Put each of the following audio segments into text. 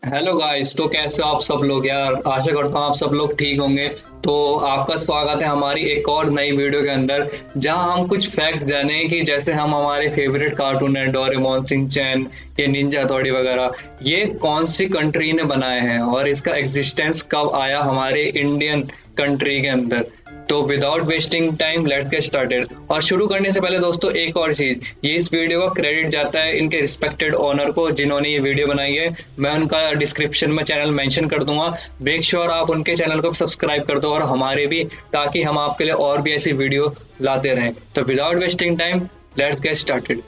Hello guys. तो कैसे हो आप सब लोग यार? आशा करता हूँ आप सब लोग ठीक होंगे। तो आपका स्वागत है हमारी एक और नई वीडियो के अंदर, जहां हम कुछ फैक्ट जाने कि जैसे हम हमारे फेवरेट कार्टून है डोरेमोन, शिनचैन, ये निंजा हथौड़ी वगैरह, ये कौन सी कंट्री ने बनाए हैं और इसका एग्जिस्टेंस कब आया हमारे इंडियन कंट्री के अंदर। तो without wasting time let's get started. और शुरू करने से पहले दोस्तों एक और चीज, ये इस वीडियो का क्रेडिट जाता है इनके रिस्पेक्टेड ओनर को जिन्होंने ये वीडियो बनाई है। मैं उनका डिस्क्रिप्शन में चैनल मेंशन कर दूंगा। मेक श्योर आप उनके चैनल को सब्सक्राइब कर दो और हमारे भी, ताकि हम आपके लिए और भी ऐसी वीडियो लाते रहें। तो without wasting time let's get started.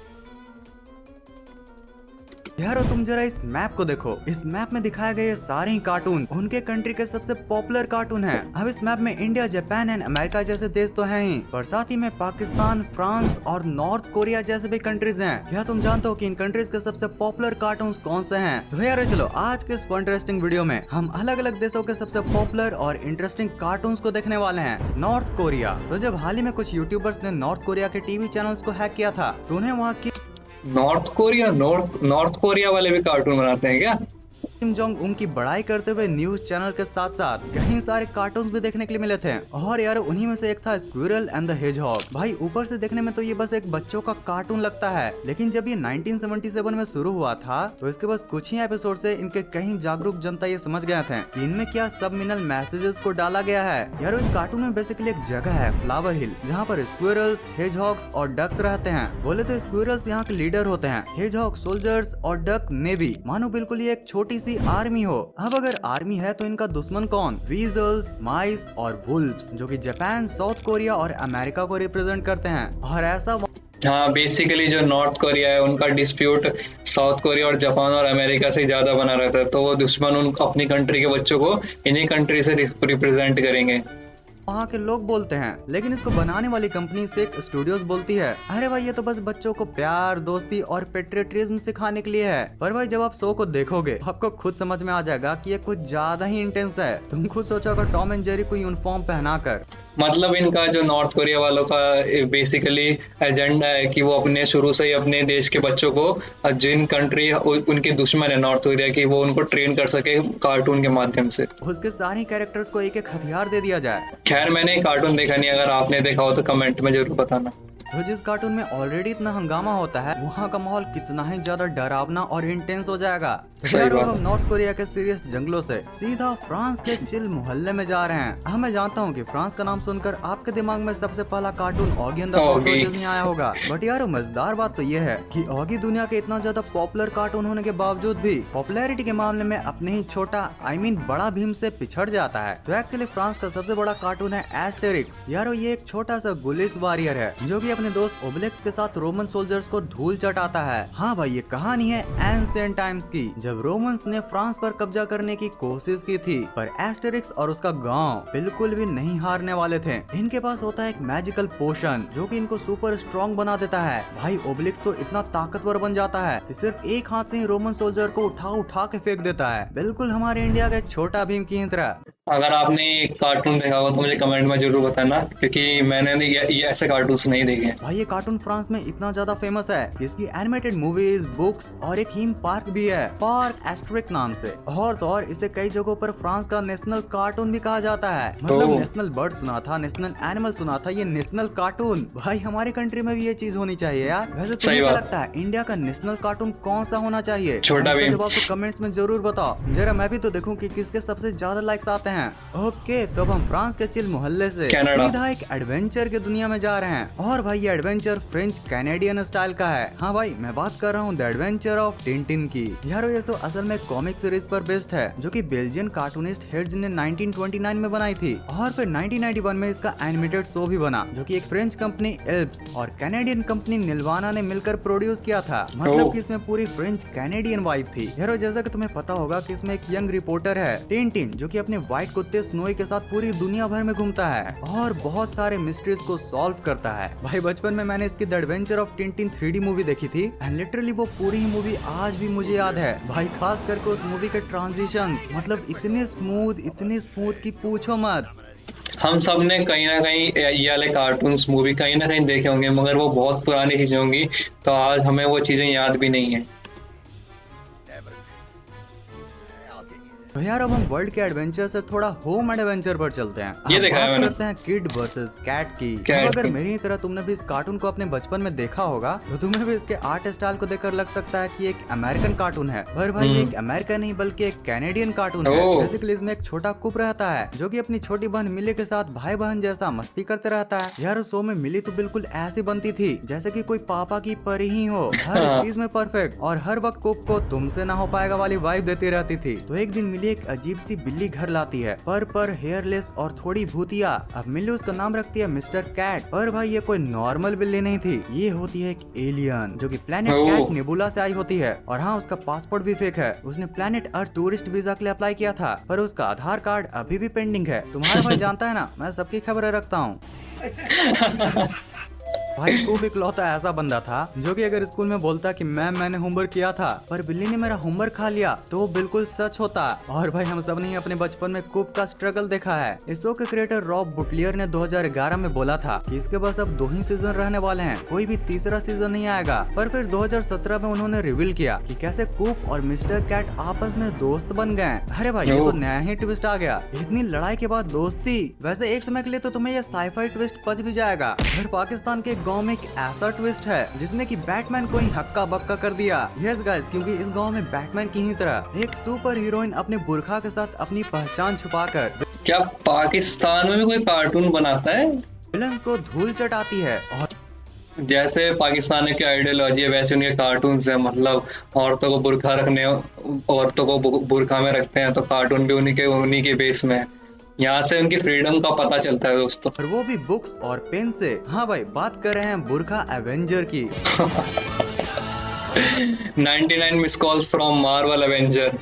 यारो तुम जरा इस मैप को देखो। इस मैप में दिखाए गए ये सारे ही कार्टून उनके कंट्री के सबसे पॉपुलर कार्टून हैं। अब इस मैप में इंडिया, जापान एंड अमेरिका जैसे देश तो हैं ही, पर साथ ही में पाकिस्तान, फ्रांस और नॉर्थ कोरिया जैसे भी कंट्रीज हैं। क्या तुम जानते हो कि इन कंट्रीज के सबसे पॉपुलर कार्टून कौन से हैं? तो यार चलो आज के इस इंटरेस्टिंग वीडियो में हम अलग अलग देशों के सबसे पॉपुलर और इंटरेस्टिंग कार्टून को देखने वाले हैं। North Korea. तो जब हाल ही में कुछ यूट्यूबर्स ने नॉर्थ कोरिया के टीवी चैनल्स को हैक किया था, तो उन्हें वहाँ की नॉर्थ कोरिया वाले भी कार्टून बनाते हैं क्या? किम जोंग उन की बड़ाई करते हुए न्यूज चैनल के साथ साथ कई सारे कार्टून्स भी देखने के लिए मिले थे। और यार उन्हीं में से एक था स्क्विरल एंड द हेजहॉग। भाई ऊपर से देखने में तो ये बस एक बच्चों का कार्टून लगता है, लेकिन जब ये 1977 में शुरू हुआ था तो इसके बस कुछ ही एपिसोड से इनके कई जागरूक जनता ये समझ गए थे कि इनमें क्या सबमिनल मैसेजेस को डाला गया है। यार इस कार्टून में बेसिकली एक जगह है फ्लावर हिल, जहाँ पर स्क्विरल्स, हेजहॉग्स और डक्स रहते हैं। बोले तो स्क्विरल्स यहाँ के लीडर होते हैं, हेजहॉग सोल्जर्स और डक नेवी। मानो बिल्कुल ये एक छोटी सी आर्मी हो। अब अगर आर्मी है तो इनका दुश्मन कौन? वीजल्स, माइस और वुल्व्स, जो कि जापान, साउथ कोरिया और अमेरिका को रिप्रेजेंट करते हैं। और ऐसा हाँ, बेसिकली जो नॉर्थ कोरिया है उनका डिस्प्यूट साउथ कोरिया और जापान और अमेरिका से ज्यादा बना रहता है, तो वो दुश्मन उन अपनी कंट्री के बच्चों को इन्हीं कंट्री से रिप्रेजेंट करेंगे। वहाँ के लोग बोलते हैं, लेकिन इसको बनाने वाली कंपनी सेक स्टूडियोज बोलती है अरे भाई ये तो बस बच्चों को प्यार, दोस्ती और पेट्रियटिज्म सिखाने के लिए है। पर भाई जब आप शो को देखोगे आपको खुद समझ में आ जाएगा कि ये कुछ ज्यादा ही इंटेंस है। तुम खुद सोचो अगर टॉम एंड जेरी को यूनिफॉर्म पहनाकर, मतलब इनका जो नॉर्थ कोरिया वालों का बेसिकली एजेंडा है कि वो अपने शुरू से ही अपने देश के बच्चों को, जिन कंट्री उनके दुश्मन है नॉर्थ कोरिया की, वो उनको ट्रेन कर सके कार्टून के माध्यम से। उसके सारे कैरेक्टर्स को एक एक हथियार दे दिया जाए। खैर मैंने कार्टून देखा नहीं, अगर आपने देखा हो तो कमेंट में जरूर बताना। तो जिस कार्टून में ऑलरेडी इतना हंगामा होता है, वहाँ का माहौल कितना ही ज्यादा डरावना और इंटेंस हो जाएगा। सही बात। हम नॉर्थ कोरिया के सीरियस जंगलों से सीधा फ्रांस के चिल मोहल्ले में जा रहे हैं। मैं जानता हूँ कि फ्रांस का नाम सुनकर आपके दिमाग में सबसे पहला cartoon Oggy and the cockroaches ही आया होगा। बट यार मजेदार बात तो ये है कि ऑगी दुनिया के इतना ज्यादा पॉपुलर कार्टून होने के बावजूद भी पॉपुलैरिटी के मामले में अपने ही छोटा बड़ा भीम से पिछड़ जाता है। तो एक्चुअली फ्रांस का सबसे बड़ा कार्टून है एस्टेरिक्स। यारो ये एक छोटा सा गुलिस वॉरियर है जो कि अपने दोस्त ओबेलिक्स के साथ रोमन सोल्जर्स को धूल चटाता है। हाँ भाई ये कहानी है एंशिएंट टाइम्स की, जब रोमन्स ने फ्रांस पर कब्जा करने की कोशिश की थी, पर एस्टेरिक्स और उसका गांव बिल्कुल भी नहीं हारने वाले थे। इनके पास होता है एक मैजिकल पोशन जो कि इनको सुपर स्ट्रॉन्ग बना देता है। भाई ओबेलिक्स तो इतना ताकतवर बन जाता है कि सिर्फ एक हाथ से ही रोमन सोल्जर को उठा उठा के फेंक देता है, बिल्कुल हमारे इंडिया के छोटा भीम की तरह। अगर आपने कार्टून देखा हो तो मुझे कमेंट में जरूर बताना, क्योंकि मैंने ये ऐसे कार्टून्स नहीं देखे। भाई ये कार्टून फ्रांस में इतना ज्यादा फेमस है कि इसकी एनिमेटेड मूवीज, बुक्स और एक थीम पार्क भी है, पार्क एस्टेरिक्स नाम से। और तो और इसे कई जगहों पर फ्रांस का नेशनल कार्टून भी कहा जाता है। मतलब नेशनल बर्ड सुना था, नेशनल एनिमल सुना था, ये नेशनल कार्टून। भाई हमारी कंट्री में भी ये चीज होनी चाहिए यार। वैसे तुम्हें क्या लगता है इंडिया का नेशनल कार्टून कौन सा होना चाहिए? छोटा भीम। जवाब तो कमेंट्स में जरूर बताओ, जरा मैं भी तो देखूं कि किसके सबसे ज्यादा लाइक्स आते हैं। ओके तो अब हम फ्रांस के चिल मोहल्ले से सीधा एक एडवेंचर के दुनिया में जा रहे हैं। और भाई ये एडवेंचर फ्रेंच कैनेडियन स्टाइल का है। हाँ भाई मैं बात कर रहा हूँ द एडवेंचर ऑफ टिंटिन की। यारो ये शो असल में कॉमिक सीरीज पर बेस्ड है जो कि बेल्जियन कार्टूनिस्ट हेड्ज ने 1929 में बनाई थी। और फिर 1991 में इसका एनिमेटेड शो भी बना जो कि एक फ्रेंच कंपनी एल्प्स और कैनेडियन कंपनी निल्वाना ने मिलकर प्रोड्यूस किया था। मतलब कि इसमें पूरी फ्रेंच कैनेडियन वाइब थी। यारो जैसा कि तुम्हें पता होगा कि इसमें एक यंग रिपोर्टर है टिंटिन, जो कि अपने व्हाइट कुत्ते स्नोई के साथ पूरी दुनिया भर में घूमता है और बहुत सारे मिस्ट्रीज को सॉल्व करता है। भाई बचपन में मैंने इसकी the adventure of Tintin 3D movie देखी थी एंड लिटरली वो पूरी ही मूवी आज भी मुझे याद है। भाई खास करके उस मूवी के ट्रांजिशंस, मतलब इतने स्मूथ कि पूछो मत। हम सब ने कहीं ना कहीं ये वाले कार्टून्स मूवी कहीं ना कहीं देखे होंगे, मगर वो बहुत पुरानी चीजें होंगी, तो आज हमें वो चीजें याद भी नहीं है। तो यार अब हम वर्ल्ड के एडवेंचर से थोड़ा होम एडवेंचर पर चलते हैं। ये अब देखा है बात मैंने। करते हैं किड वर्सेस कैट की। कैट अब अगर की। मेरी तरह तुमने भी इस कार्टून को अपने बचपन में देखा होगा तो तुम्हें भी इसके आर्ट स्टाइल को देखकर लग सकता है कि एक अमेरिकन कार्टून है, पर भाई ये एक अमेरिकन नहीं बल्कि एक कैनेडियन कार्टून है। ओह। बेसिकली इसमें एक छोटा कुप रहता है जो कि अपनी छोटी बहन मिली के साथ भाई बहन जैसा मस्ती करते रहता है। यार उस शो में मिली तो बिल्कुल ऐसी बनती थी जैसे कि कोई पापा की परी ही हो, हर एक चीज में परफेक्ट और हर वक्त कुप को तुमसे ना हो पाएगा वाली वाइब देती रहती थी। तो एक दिन मिली एक अजीब सी बिल्ली घर लाती है, पर हेयरलेस और थोड़ी भूतिया। अब मिली उसका नाम रखती है मिस्टर कैट, पर भाई ये कोई नॉर्मल बिल्ली नहीं थी, ये होती है एक एलियन जो कि प्लेनेट ओह। कैट नेबुला से आई होती है। और हाँ, उसका पासपोर्ट भी फेक है, उसने प्लेनेट अर्थ टूरिस्ट वीजा के लिए अप्लाई किया था पर उसका आधार कार्ड अभी भी पेंडिंग है। तुम्हारा भाई जानता है ना, मैं सबकी खबरें रखता हूँ। भाई खूब इकलौता ऐसा बंदा था जो कि अगर स्कूल में बोलता कि मैंने होमवर्क किया था पर बिल्ली ने मेरा होमवर्क खा लिया तो वो बिल्कुल सच होता। और भाई हम सब ने अपने बचपन में कुप का स्ट्रगल देखा है। इस शो के क्रिएटर रॉब बुटलियर ने 2011 में बोला था कि इसके बस अब 2 ही सीजन रहने वाले हैं, कोई भी तीसरा सीजन नहीं आएगा। पर फिर 2017 में उन्होंने रिवील किया कि कैसे कुप और मिस्टर कैट आपस में दोस्त बन गए। अरे भाई ये तो नया ही ट्विस्ट आ गया, इतनी लड़ाई के बाद दोस्ती। वैसे एक समय के लिए तो तुम्हें यह साईफाई ट्विस्ट पच भी जाएगा, पर पाकिस्तान के गांव में एक ऐसा ट्विस्ट है जिसने कि बैटमैन को ही हक्का बक्का कर दिया। यस गाइस, क्योंकि इस गांव में बैटमैन की ही तरह एक सुपर हीरोइन अपने बुरखा के साथ अपनी पहचान छुपाकर क्या पाकिस्तान में भी कोई कार्टून बनाता है? विलन्स को धूल चटाती है। और जैसे पाकिस्तान की आइडियोलॉजी है वैसे उनके कार्टून्स है, मतलब औरतों को बुर्खा रखने, औरतों को बुर्खा में रखते हैं, तो कार्टून भी उन्हीं के बेस में है। यहाँ से उनकी फ्रीडम का पता चलता है दोस्तों। और वो भी बुक्स और पेन से। हाँ भाई, बात कर रहे हैं बुरखा एवेंजर की। 99 miss calls from Marvel Avenger.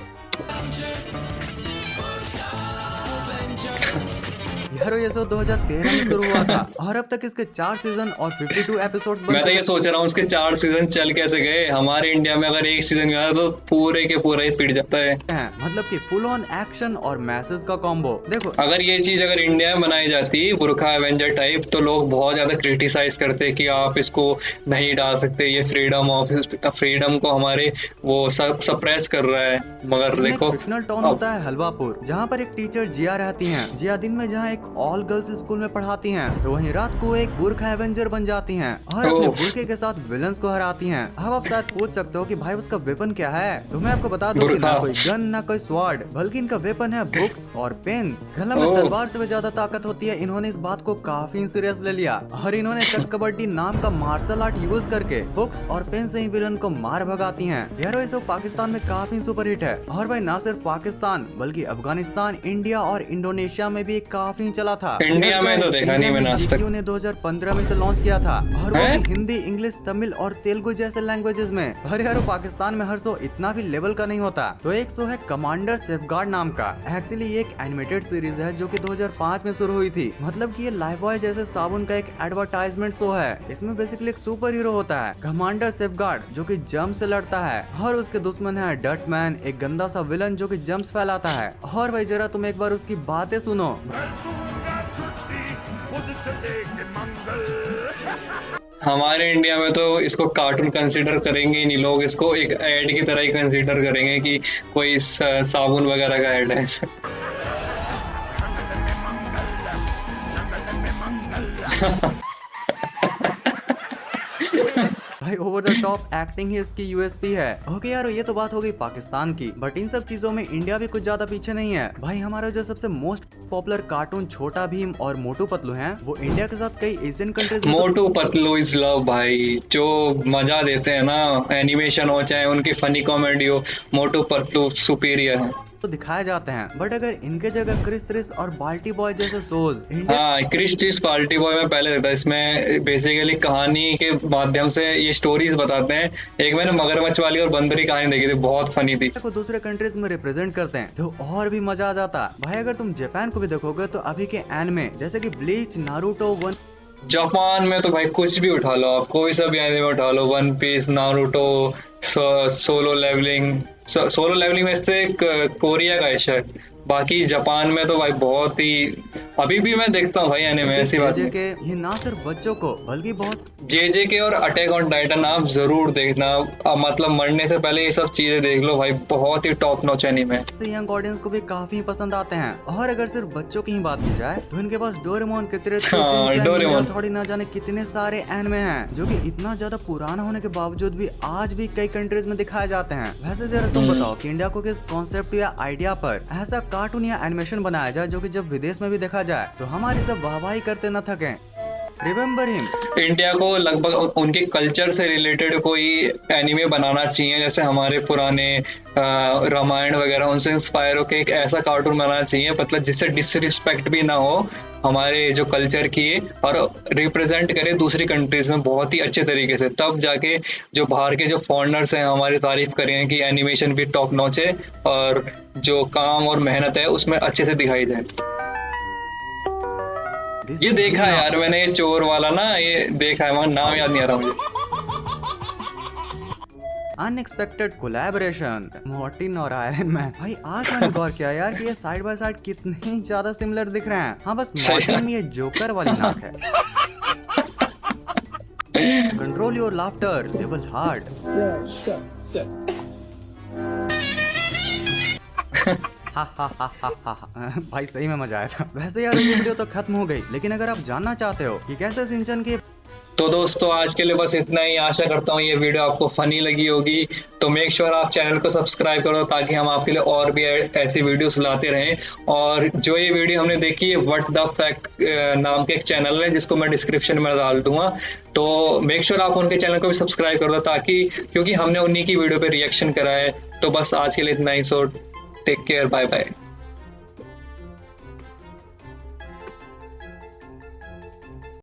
यार ये शो 2013 में शुरू हुआ था और अब तक इसके 4 सीजन और 52 एपिसोड्स बन मैं तो चुके ये सोच रहा हूँ उसके 4 सीजन चल कैसे गए। हमारे इंडिया में अगर एक सीजन गया तो पूरे के पूरा ही पिट जाता है। हैं। मतलब कि फुल ऑन एक्शन और मैसेज का कॉम्बो। देखो अगर ये चीज अगर इंडिया में बनाई जाती बुर्खा एवेंजर टाइप, तो लोग बहुत ज्यादा क्रिटिसाइज करते कि आप इसको नहीं डाल सकते, ये फ्रीडम को हमारे वो सप्रेस कर रहा है। मगर देखो फिक्शनल टाउन होता है हलवापुर, जहाँ पर एक टीचर जिया रहती हैं। जिया दिन में जहाँ एक ऑल गर्ल्स स्कूल में पढ़ाती हैं, तो वहीं रात को एक बुरखा एवेंजर बन जाती हैं और अपने बुरखे के साथ विलन्स को हराती हैं। अब आप शायद पूछ सकते हो कि भाई उसका वेपन क्या है, तो मैं आपको बता दूं कि ना कोई गन ना कोई स्वॉर्ड, बल्कि इनका वेपन है बुक्स और पेन्स। गला में तलवार से भी ज्यादा ताकत होती है। इन्होंने इस बात को काफी सीरियस ले लिया और इन्होंने कद कबड्डी नाम का मार्शल आर्ट यूज करके बुक्स और पेन से ही विलन को मार भगाती हैं। यार वैसे पाकिस्तान में काफी सुपर हिट है और भाई ना सिर्फ पाकिस्तान बल्कि अफगानिस्तान, इंडिया और इंडोनेशिया में भी काफी चला था। इंडिया में तो देखा नहीं मैंने आज तक। ने 2015 में से लॉन्च किया था और वो भी हिंदी, इंग्लिश, तमिल और तेलुगु जैसे लैंग्वेजेस में। अरे यार पाकिस्तान में हर शो इतना भी लेवल का नहीं होता। तो एक शो है कमांडर सेफगार्ड नाम का। एक्चुअली ये एक एनिमेटेड सीरीज है जो कि 2005 में शुरू हुई थी। मतलब कि ये लाइफ बॉय जैसे साबुन का एक एडवर्टाइजमेंट शो है। इसमें बेसिकली एक सुपर हीरो होता है कमांडर सेफगार्ड जो कि जम्प से लड़ता है और उसके दुश्मन है डटमैन, एक गंदा सा विलन जो कि जम्प्स फैलाता है। और भाई जरा तुम एक बार उसकी बातें सुनो। हमारे इंडिया में तो इसको कार्टून कंसीडर करेंगे नहीं लोग, इसको एक एड की तरह ही कंसीडर करेंगे कि कोई साबुन वगैरह का एड है। भाई ओवर द टॉप एक्टिंग ही इसकी यूएसपी है। ओके यार ये तो बात हो गई पाकिस्तान की, बट इन सब चीजों में इंडिया भी कुछ ज्यादा पीछे नहीं है। भाई हमारा जो सबसे मोस्ट पॉपुलर कार्टून छोटा भीम और मोटू पतलू हैं, वो इंडिया के साथ कई एशियन कंट्रीज में मोटू पतलू इज लव भाई, जो मजा देते हैं ना, एनिमेशन हो चाहे उनकी फनी कॉमेडी हो, मोटू पतलू सुपीरियर है तो दिखाए जाते हैं। बट अगर इनके जगह क्रिस त्रिस और बाल्टी बॉय जैसे शोज हाँ, क्रिस त्रिस बाल्टी बॉय में पहले देखता। इसमें बेसिकली कहानी के माध्यम से ये स्टोरीज बताते हैं। एक मैंने मगरमच्छ वाली और बंदरी कहानी देखी थी, बहुत फनी थी। को दूसरे कंट्रीज में रिप्रेजेंट करते हैं तो और भी मजा आ जाता। भाई अगर तुम जापान को भी देखोगे तो अभी के एनिमे जैसे कि ब्लीच, नारुतो, वन जापान में तो भाई कुछ भी उठा लो आप, कोई सा भी एनिमे उठा लो, one piece, Naruto, solo leveling में से कोरिया का है शायद, बाकी जापान में तो भाई बहुत ही, अभी भी मैं देखता हूँ भाई एनिमे, ऐसी बात नहीं। के ये ना सिर्फ बच्चों को बल्कि बहुत JJK और अटैक ऑन टाइटन आप जरूर देखना, मतलब मरने से पहले ये सब चीजें देख लो भाई, बहुत ही टॉप नॉच एनीमे है। यंग ऑडियंस को भी काफी पसंद आते हैं। और अगर सिर्फ बच्चों की ही बात की जाए तो इनके पास डोरेमोन, डोरेमोन थोड़ी ना जाने कितने सारे एनिमे हैं जो कि इतना ज्यादा पुराना होने के बावजूद भी आज भी कई कंट्रीज में दिखाए जाते हैं। वैसे जरा तुम बताओ कि इंडिया को किस कॉन्सेप्ट या आइडिया पर ऐसा कार्टून या एनिमेशन बनाया जाए जो कि जब विदेश में भी देखा जाए तो हमारी सब वाहवाही करते न थके। Remember him. इंडिया को लगभग उनके कल्चर से रिलेटेड कोई एनिमे बनाना चाहिए, जैसे हमारे पुराने रामायण वगैरह उनसे इंस्पायर होकर एक ऐसा कार्टून बनाना चाहिए, मतलब जिससे डिसरिस्पेक्ट भी ना हो हमारे जो कल्चर की, और रिप्रेजेंट करे दूसरी कंट्रीज में बहुत ही अच्छे तरीके से, तब जाके जो बाहर के जो फॉरेनर्स हैं हमारी तारीफ करें कि एनिमेशन भी टॉप नॉच है और जो काम और मेहनत है उसमें अच्छे से दिखाई जाए। ये देखा है यार मैंने, ये चोर वाला ना, ये देखा है मगर नाम याद नहीं आ रहा मुझे। अनएक्सपेक्टेड कोलैबोरेशन मॉर्टिन और आयरन मैन। भाई आज मैंने गौर किया यार कि ये साइड बाय साइड कितने ज्यादा सिमिलर दिख रहे हैं। हाँ बस मॉर्टिन में ये जोकर वाली नाक है। Control your laughter, level hard. भाई सही में मजा आया था। वैसे यार ये वीडियो तो खत्म हो गई, लेकिन अगर आप जानना चाहते हो कि कैसे शिनचैन के, तो दोस्तों आज के लिए बस इतना ही। आशा करता हूँ ये वीडियो आपको फनी लगी होगी, तो मेक श्योर आप चैनल को सब्सक्राइब करो ताकि हम आपके लिए और भी ऐसी वीडियोस लाते रहें। और जो ये वीडियो हमने देखी है व्हाट द फैक्ट नाम के एक चैनल है जिसको मैं डिस्क्रिप्शन में डाल दूंगा, तो मेक श्योर आप उनके चैनल को भी सब्सक्राइब कर दो, ताकि क्योंकि हमने उन्हीं की वीडियो पे रिएक्शन करा है। तो बस आज के लिए इतना ही, so take care, bye bye.